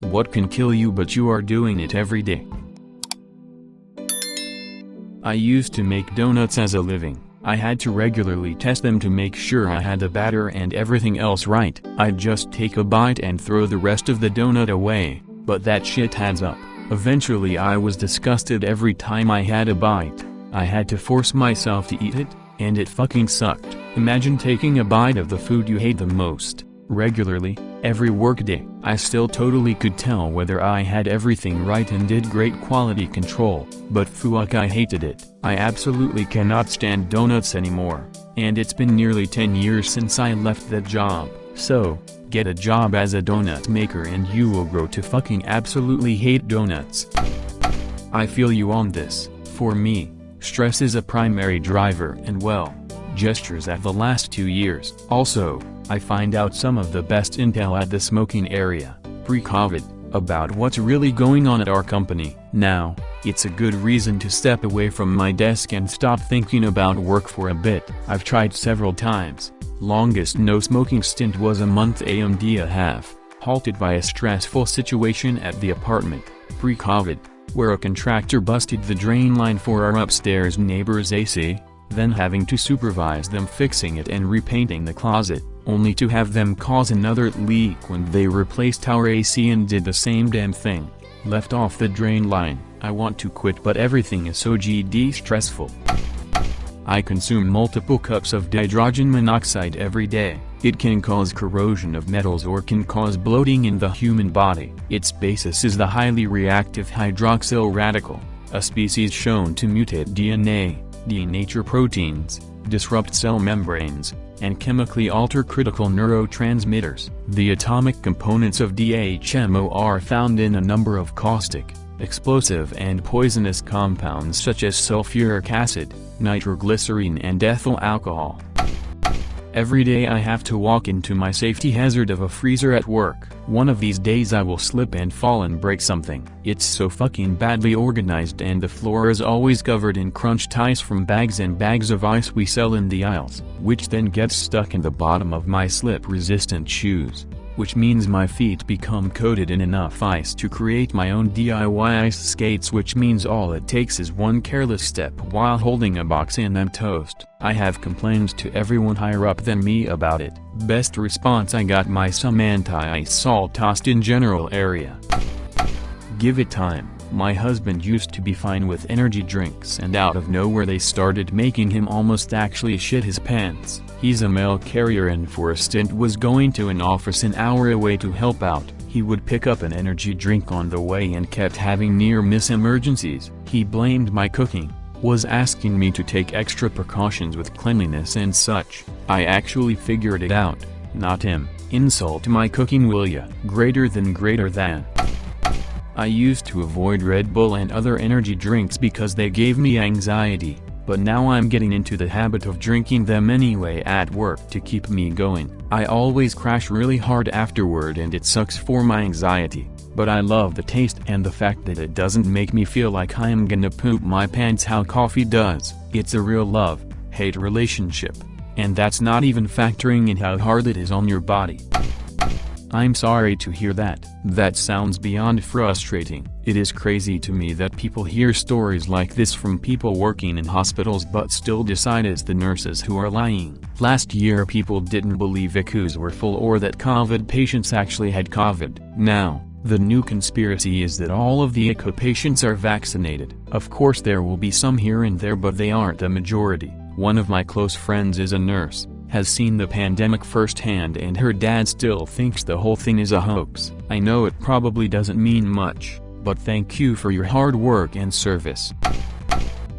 What can kill you but you are doing it every day? I used to make donuts as a living. I had to regularly test them to make sure I had the batter and everything else right. I'd just take a bite and throw the rest of the donut away, but that shit adds up. Eventually I was disgusted every time I had a bite. I had to force myself to eat it, and it fucking sucked. Imagine taking a bite of the food you hate the most, regularly, every workday. I still totally could tell whether I had everything right and did great quality control, but fuck, I hated it. I absolutely cannot stand donuts anymore, and it's been nearly 10 years since I left that job. So, get a job as a donut maker and you will grow to fucking absolutely hate donuts. I feel you on this. For me, stress is a primary driver and gestures at the last 2 years. Also, I find out some of the best intel at the smoking area, pre-COVID, about what's really going on at our company. Now, it's a good reason to step away from my desk and stop thinking about work for a bit. I've tried several times. Longest no smoking stint was a month and a half, halted by a stressful situation at the apartment, pre-COVID, where a contractor busted the drain line for our upstairs neighbor's AC, then having to supervise them fixing it and repainting the closet, only to have them cause another leak when they replaced our AC and did the same damn thing, left off the drain line. I want to quit, but everything is so stressful. I consume multiple cups of dihydrogen monoxide every day. It can cause corrosion of metals or can cause bloating in the human body. Its basis is the highly reactive hydroxyl radical, a species shown to mutate DNA, denature proteins, disrupt cell membranes, and chemically alter critical neurotransmitters. The atomic components of DHMO are found in a number of caustic, explosive and poisonous compounds such as sulfuric acid, nitroglycerine and ethyl alcohol. Every day I have to walk into my safety hazard of a freezer at work. One of these days I will slip and fall and break something. It's so fucking badly organized and the floor is always covered in crunched ice from bags and bags of ice we sell in the aisles, which then gets stuck in the bottom of my slip-resistant shoes, which means my feet become coated in enough ice to create my own DIY ice skates, which means all it takes is one careless step while holding a box and I'm toast. I have complained to everyone higher up than me about it. Best response I got: my some anti-ice salt tossed in general area. Give it time. My husband used to be fine with energy drinks and out of nowhere they started making him almost actually shit his pants. He's a mail carrier and for a stint was going to an office an hour away to help out. He would pick up an energy drink on the way and kept having near-miss emergencies. He blamed my cooking, was asking me to take extra precautions with cleanliness and such. I actually figured it out, not him. Insult my cooking, will ya? Greater than. I used to avoid Red Bull and other energy drinks because they gave me anxiety, but now I'm getting into the habit of drinking them anyway at work to keep me going. I always crash really hard afterward and it sucks for my anxiety, but I love the taste and the fact that it doesn't make me feel like I am gonna poop my pants how coffee does. It's a real love-hate relationship, and that's not even factoring in how hard it is on your body. I'm sorry to hear that. That sounds beyond frustrating. It is crazy to me that people hear stories like this from people working in hospitals but still decide it's the nurses who are lying. Last year people didn't believe ICUs were full or that COVID patients actually had COVID. Now, the new conspiracy is that all of the ICU patients are vaccinated. Of course there will be some here and there, but they aren't the majority. One of my close friends is a nurse, has seen the pandemic firsthand, and her dad still thinks the whole thing is a hoax. I know it probably doesn't mean much, but thank you for your hard work and service.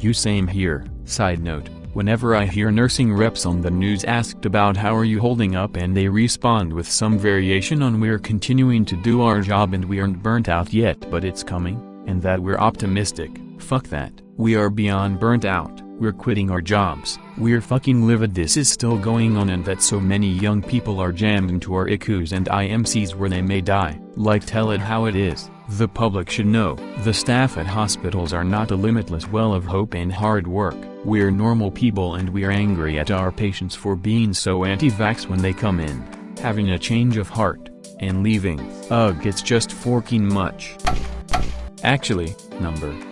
You same here. Side note, whenever I hear nursing reps on the news asked about how are you holding up and they respond with some variation on we're continuing to do our job and we aren't burnt out yet but it's coming, and that we're optimistic, fuck that. We are beyond burnt out. We're quitting our jobs. We're fucking livid this is still going on and that so many young people are jammed into our ICUs and IMCs where they may die. Like, tell it how it is. The public should know. The staff at hospitals are not a limitless well of hope and hard work. We're normal people and we're angry at our patients for being so anti-vax when they come in. having a change of heart, and leaving. Ugh, it's just forking much. Actually,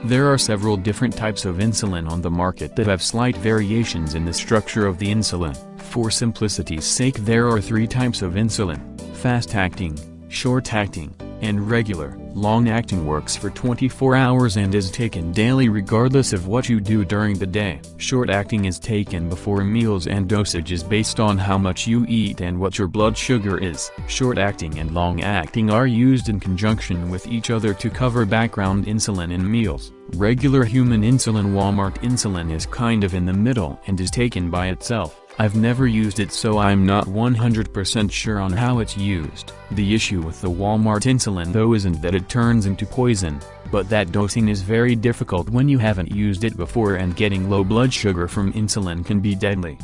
there are several different types of insulin on the market that have slight variations in the structure of the insulin. For simplicity's sake, there are 3 types of insulin: fast-acting, short-acting, and regular. Long-acting works for 24 hours and is taken daily regardless of what you do during the day. Short-acting is taken before meals and dosage is based on how much you eat and what your blood sugar is. Short-acting and long-acting are used in conjunction with each other to cover background insulin in meals. Regular human insulin, Walmart insulin, is kind of in the middle and is taken by itself. I've never used it, so I'm not 100% sure on how it's used. The issue with the Walmart insulin though isn't that it turns into poison, but that dosing is very difficult when you haven't used it before, and getting low blood sugar from insulin can be deadly.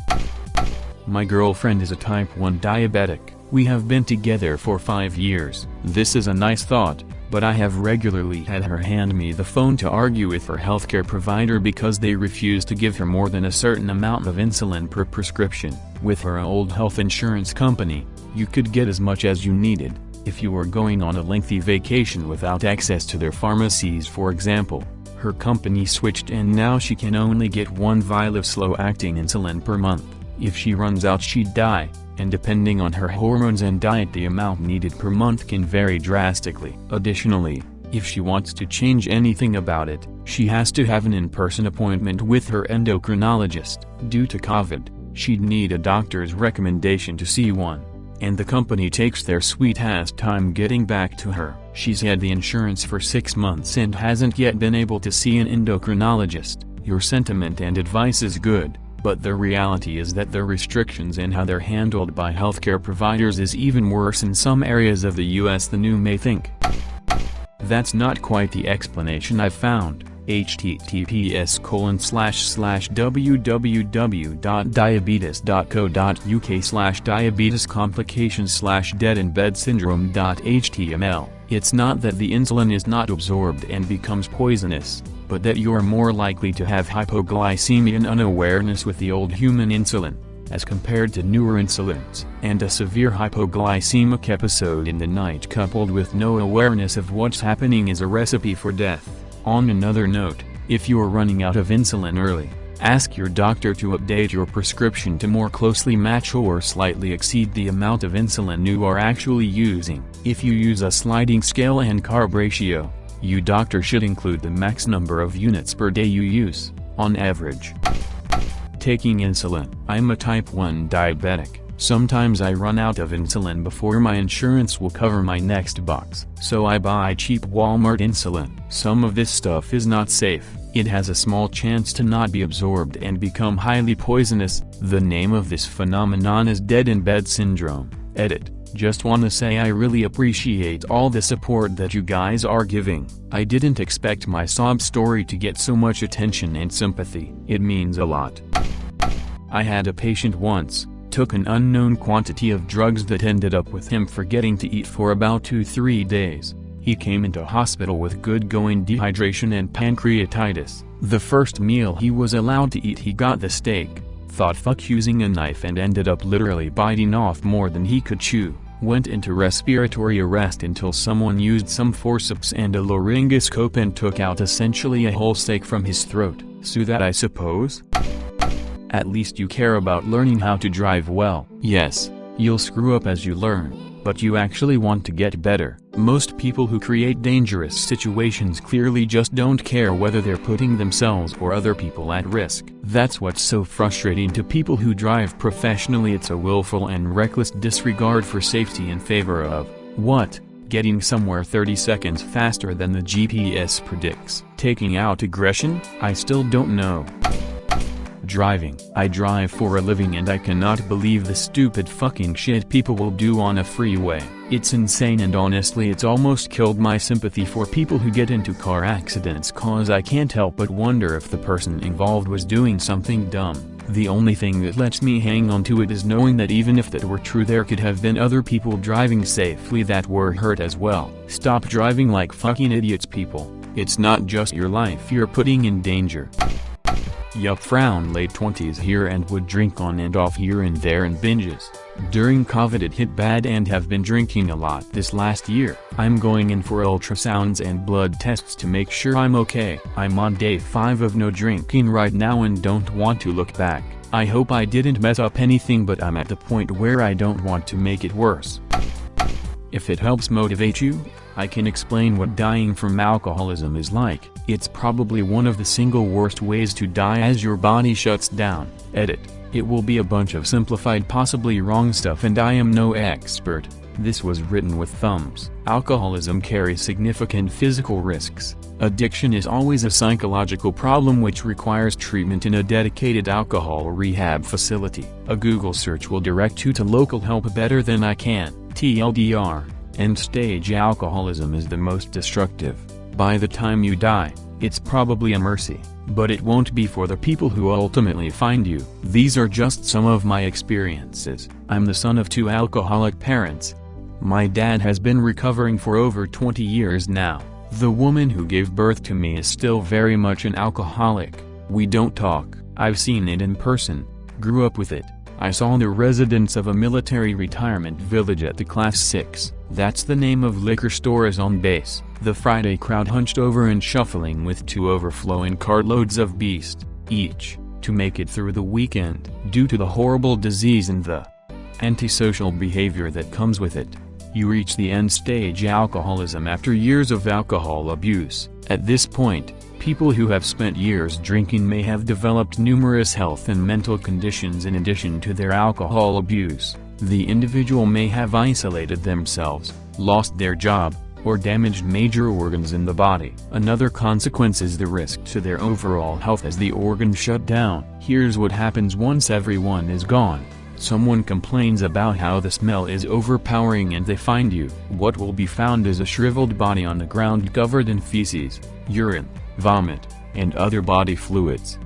My girlfriend is a type 1 diabetic. We have been together for 5 years. This is a nice thought, but I have regularly had her hand me the phone to argue with her healthcare provider because they refuse to give her more than a certain amount of insulin per prescription. With her old health insurance company, you could get as much as you needed. If you were going on a lengthy vacation without access to their pharmacies, for example, her company switched and now she can only get 1 vial of slow-acting insulin per month. If she runs out, she'd die. And depending on her hormones and diet, the amount needed per month can vary drastically. Additionally, if she wants to change anything about it, she has to have an in-person appointment with her endocrinologist. Due to COVID, she'd need a doctor's recommendation to see one, and the company takes their sweet-ass time getting back to her. She's had the insurance for 6 months and hasn't yet been able to see an endocrinologist. Your sentiment and advice is good, but the reality is that the restrictions and how they're handled by healthcare providers is even worse in some areas of the US than you may think. That's not quite the explanation I've found. https://www.diabetescomplications/dead-in-bed-syndrome.html. It's not that the insulin is not absorbed and becomes poisonous, but that you're more likely to have hypoglycemia and unawareness with the old human insulin, as compared to newer insulins. And a severe hypoglycemic episode in the night coupled with no awareness of what's happening is a recipe for death. On another note, if you're running out of insulin early, ask your doctor to update your prescription to more closely match or slightly exceed the amount of insulin you are actually using. If you use a sliding scale and carb ratio, your doctor should include the max number of units per day you use, on average. Taking insulin. I'm a type 1 diabetic. Sometimes I run out of insulin before my insurance will cover my next box, so I buy cheap Walmart insulin. Some of this stuff is not safe. It has a small chance to not be absorbed and become highly poisonous. The name of this phenomenon is dead-in-bed syndrome. Edit. Just wanna say I really appreciate all the support that you guys are giving. I didn't expect my sob story to get so much attention and sympathy. It means a lot. I had a patient once, took an unknown quantity of drugs that ended up with him forgetting to eat for about 2-3 days. He came into hospital with good going dehydration and pancreatitis. The first meal he was allowed to eat, he got the steak, thought fuck using a knife, and ended up literally biting off more than he could chew. Went into respiratory arrest until someone used some forceps and a laryngoscope and took out essentially a whole steak from his throat. So that, I suppose? At least you care about learning how to drive well. Yes, you'll screw up as you learn, but you actually want to get better. Most people who create dangerous situations clearly just don't care whether they're putting themselves or other people at risk. That's what's so frustrating to people who drive professionally. It's a willful and reckless disregard for safety in favor of, what? Getting somewhere 30 seconds faster than the GPS predicts. Taking out aggression? I still don't know. Driving. I drive for a living and I cannot believe the stupid fucking shit people will do on a freeway. It's insane, and honestly it's almost killed my sympathy for people who get into car accidents, cause I can't help but wonder if the person involved was doing something dumb. The only thing that lets me hang on to it is knowing that even if that were true, there could have been other people driving safely that were hurt as well. Stop driving like fucking idiots, people. It's not just your life you're putting in danger. Yup, frown, late 20s here and would drink on and off here and there in binges. During COVID it hit bad and have been drinking a lot this last year. I'm going in for ultrasounds and blood tests to make sure I'm okay. I'm on day 5 of no drinking right now and don't want to look back. I hope I didn't mess up anything, but I'm at the point where I don't want to make it worse. If it helps motivate you, I can explain what dying from alcoholism is like. It's probably one of the single worst ways to die as your body shuts down. Edit. It will be a bunch of simplified, possibly wrong stuff, and I am no expert. This was written with thumbs. Alcoholism carries significant physical risks. Addiction is always a psychological problem which requires treatment in a dedicated alcohol rehab facility. A Google search will direct you to local help better than I can. TLDR, end-stage alcoholism is the most destructive. By the time you die, it's probably a mercy, but it won't be for the people who ultimately find you. These are just some of my experiences. I'm the son of 2 alcoholic parents. My dad has been recovering for over 20 years now. The woman who gave birth to me is still very much an alcoholic. We don't talk. I've seen it in person. Grew up with it. I saw the residents of a military retirement village at the Class 6. That's the name of liquor stores on base. The Friday crowd hunched over and shuffling with 2 overflowing cartloads of beast, each, to make it through the weekend. Due to the horrible disease and the antisocial behavior that comes with it, you reach the end-stage alcoholism after years of alcohol abuse. At this point, people who have spent years drinking may have developed numerous health and mental conditions in addition to their alcohol abuse. The individual may have isolated themselves, lost their job, or damaged major organs in the body. Another consequence is the risk to their overall health as the organs shut down. Here's what happens once everyone is gone. Someone complains about how the smell is overpowering and they find you. What will be found is a shriveled body on the ground covered in feces, urine, vomit, and other body fluids.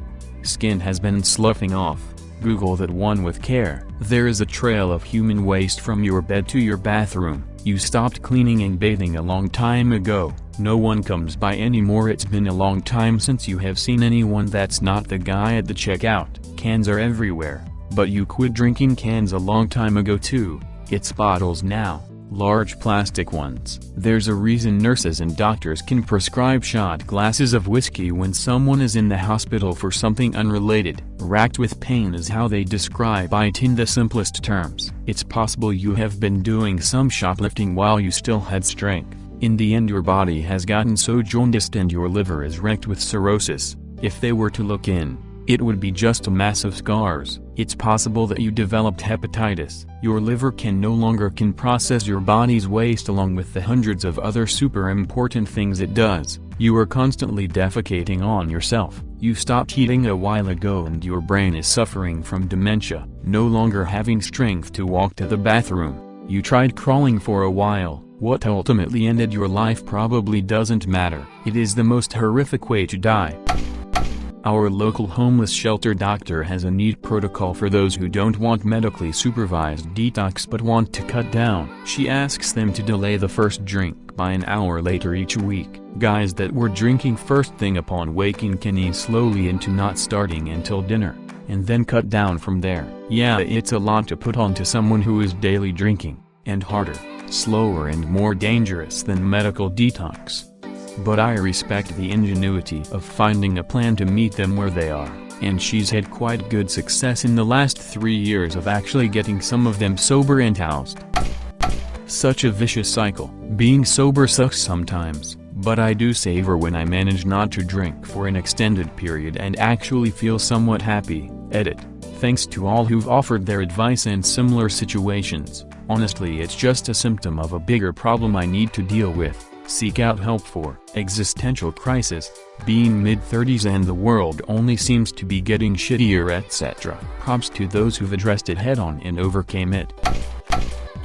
Skin has been sloughing off. Google that one with care. There is a trail of human waste from your bed to your bathroom. You stopped cleaning and bathing a long time ago. No one comes by anymore. It's been a long time since you have seen anyone that's not the guy at the checkout. Cans are everywhere. But you quit drinking cans a long time ago too. It's bottles now, large plastic ones. There's a reason nurses and doctors can prescribe shot glasses of whiskey when someone is in the hospital for something unrelated. Racked with pain is how they describe it in the simplest terms. It's possible you have been doing some shoplifting while you still had strength. In the end your body has gotten so jaundiced and your liver is wrecked with cirrhosis. If they were to look in, it would be just a mass of scars. It's possible that you developed hepatitis. Your liver can no longer process your body's waste along with the hundreds of other super important things it does. You are constantly defecating on yourself. You stopped eating a while ago and your brain is suffering from dementia, no longer having strength to walk to the bathroom. You tried crawling for a while. What ultimately ended your life probably doesn't matter. It is the most horrific way to die. Our local homeless shelter doctor has a neat protocol for those who don't want medically supervised detox but want to cut down. She asks them to delay the first drink by an hour later each week. Guys that were drinking first thing upon waking can ease slowly into not starting until dinner, and then cut down from there. Yeah, it's a lot to put onto someone who is daily drinking, and harder, slower and more dangerous than medical detox. But I respect the ingenuity of finding a plan to meet them where they are, and she's had quite good success in the last 3 years of actually getting some of them sober and housed. Such a vicious cycle. Being sober sucks sometimes, but I do savor when I manage not to drink for an extended period and actually feel somewhat happy. Edit. Thanks to all who've offered their advice in similar situations. Honestly, it's just a symptom of a bigger problem I need to deal with. Seek out help for existential crisis, being mid-30s and the world only seems to be getting shittier, etc. Props to those who've addressed it head-on and overcame it.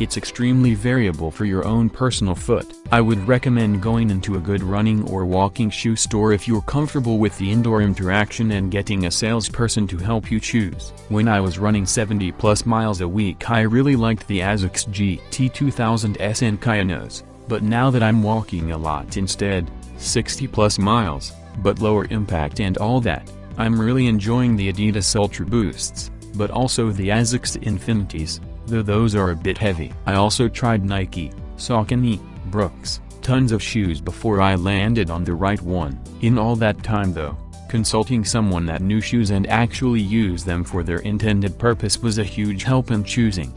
It's extremely variable for your own personal foot. I would recommend going into a good running or walking shoe store if you're comfortable with the indoor interaction and getting a salesperson to help you choose. When I was running 70+ miles a week I really liked the ASICS GT 2000S and Kyanos. But now that I'm walking a lot instead, 60+ miles, but lower impact and all that, I'm really enjoying the Adidas Ultra Boosts, but also the ASICS Infinities, though those are a bit heavy. I also tried Nike, Saucony, Brooks, tons of shoes before I landed on the right one. In all that time though, consulting someone that knew shoes and actually used them for their intended purpose was a huge help in choosing.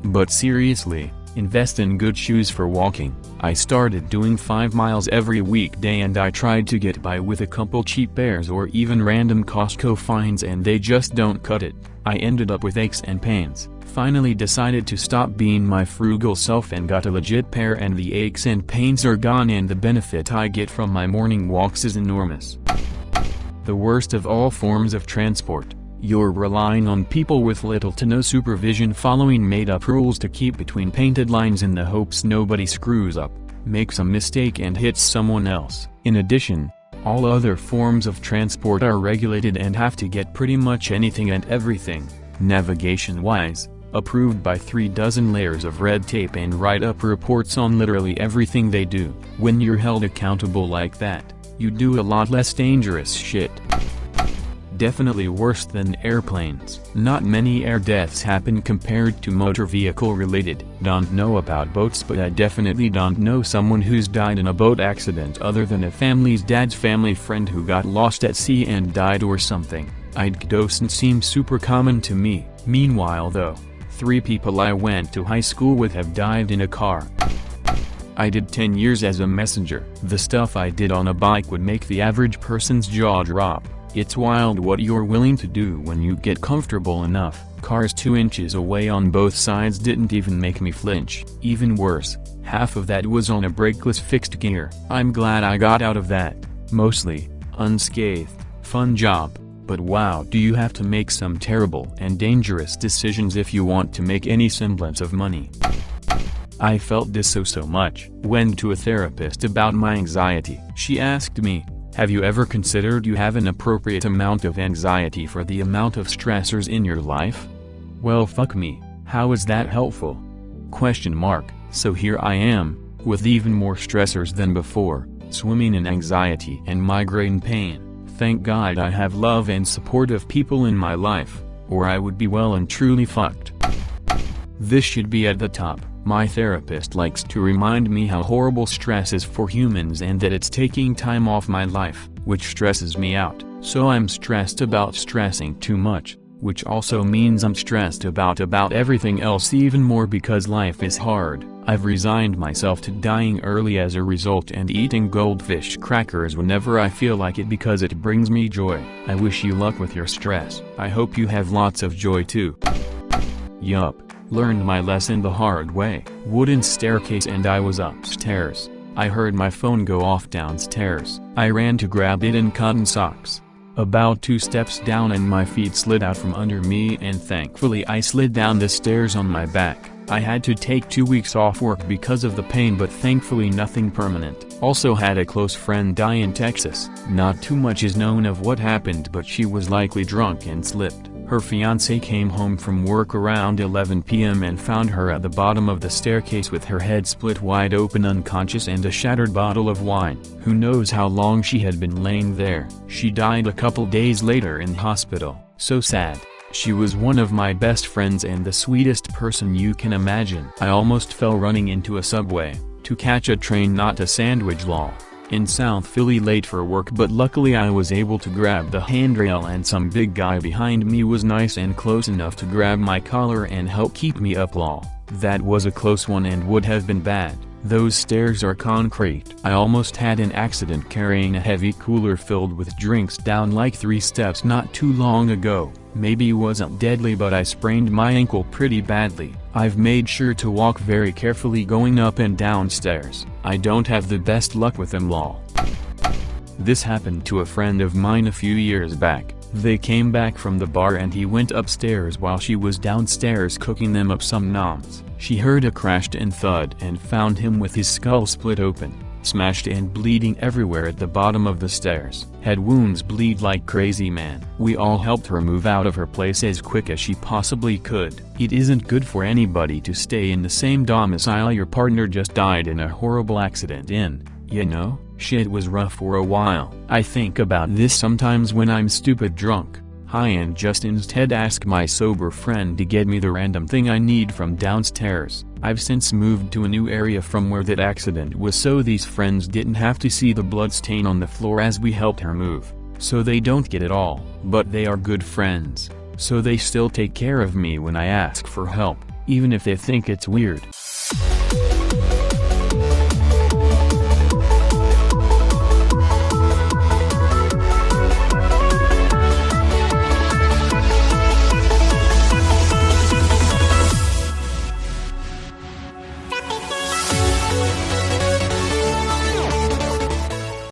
But seriously, invest in good shoes for walking. I started doing 5 miles every weekday and I tried to get by with a couple cheap pairs or even random Costco finds and they just don't cut it. I ended up with aches and pains. Finally decided to stop being my frugal self and got a legit pair and the aches and pains are gone and the benefit I get from my morning walks is enormous. The worst of all forms of transport, you're relying on people with little to no supervision following made-up rules to keep between painted lines in the hopes nobody screws up, makes a mistake and hits someone else. In addition, all other forms of transport are regulated and have to get pretty much anything and everything, navigation-wise, approved by 3 dozen layers of red tape and write-up reports on literally everything they do. When you're held accountable like that, you do a lot less dangerous shit. Definitely worse than airplanes. Not many air deaths happen compared to motor vehicle related. Don't know about boats, but I definitely don't know someone who's died in a boat accident other than a family's dad's family friend who got lost at sea and died or something. It doesn't seem super common to me. Meanwhile though, 3 people I went to high school with have died in a car. I did 10 years as a messenger. The stuff I did on a bike would make the average person's jaw drop. It's wild what you're willing to do when you get comfortable enough. Cars 2 inches away on both sides didn't even make me flinch. Even worse, half of that was on a brakeless fixed gear. I'm glad I got out of that, mostly, unscathed. Fun job, but wow, do you have to make some terrible and dangerous decisions if you want to make any semblance of money. I felt this so much. Went to a therapist about my anxiety. She asked me, have you ever considered you have an appropriate amount of anxiety for the amount of stressors in your life? Well, fuck me, how is that helpful? So here I am, with even more stressors than before, swimming in anxiety and migraine pain. Thank God I have love and supportive people in my life, or I would be well and truly fucked. This should be at the top. My therapist likes to remind me how horrible stress is for humans and that it's taking time off my life, which stresses me out. So I'm stressed about stressing too much, which also means I'm stressed about everything else even more because life is hard. I've resigned myself to dying early as a result and eating goldfish crackers whenever I feel like it because it brings me joy. I wish you luck with your stress. I hope you have lots of joy too. Yup. Learned my lesson the hard way. Wooden staircase and I was upstairs. I heard my phone go off downstairs. I ran to grab it in cotton socks. About 2 steps down and my feet slid out from under me and thankfully I slid down the stairs on my back. I had to take 2 weeks off work because of the pain but thankfully nothing permanent. Also had a close friend die in Texas. Not too much is known of what happened but she was likely drunk and slipped. Her fiancé came home from work around 11 p.m. and found her at the bottom of the staircase with her head split wide open unconscious and a shattered bottle of wine. Who knows how long she had been laying there. She died a couple days later in hospital. So sad. She was one of my best friends and the sweetest person you can imagine. I almost fell running into a subway, to catch a train not a sandwich lol. In South Philly late for work but luckily I was able to grab the handrail and some big guy behind me was nice and close enough to grab my collar and help keep me up lol. That was a close one and would have been bad. Those stairs are concrete. I almost had an accident carrying a heavy cooler filled with drinks down like 3 steps not too long ago. Maybe wasn't deadly but I sprained my ankle pretty badly. I've made sure to walk very carefully going up and down stairs. I don't have the best luck with them lol. This happened to a friend of mine a few years back. They came back from the bar and he went upstairs while she was downstairs cooking them up some noms. She heard a crash and thud and found him with his skull split open, smashed and bleeding everywhere at the bottom of the stairs. Had wounds bleed like crazy man. We all helped her move out of her place as quick as she possibly could. It isn't good for anybody to stay in the same domicile your partner just died in a horrible accident in, you know? Shit was rough for a while. I think about this sometimes when I'm stupid drunk, high, and just instead ask my sober friend to get me the random thing I need from downstairs. I've since moved to a new area from where that accident was, so these friends didn't have to see the blood stain on the floor as we helped her move. So they don't get it all, but they are good friends, so they still take care of me when I ask for help, even if they think it's weird.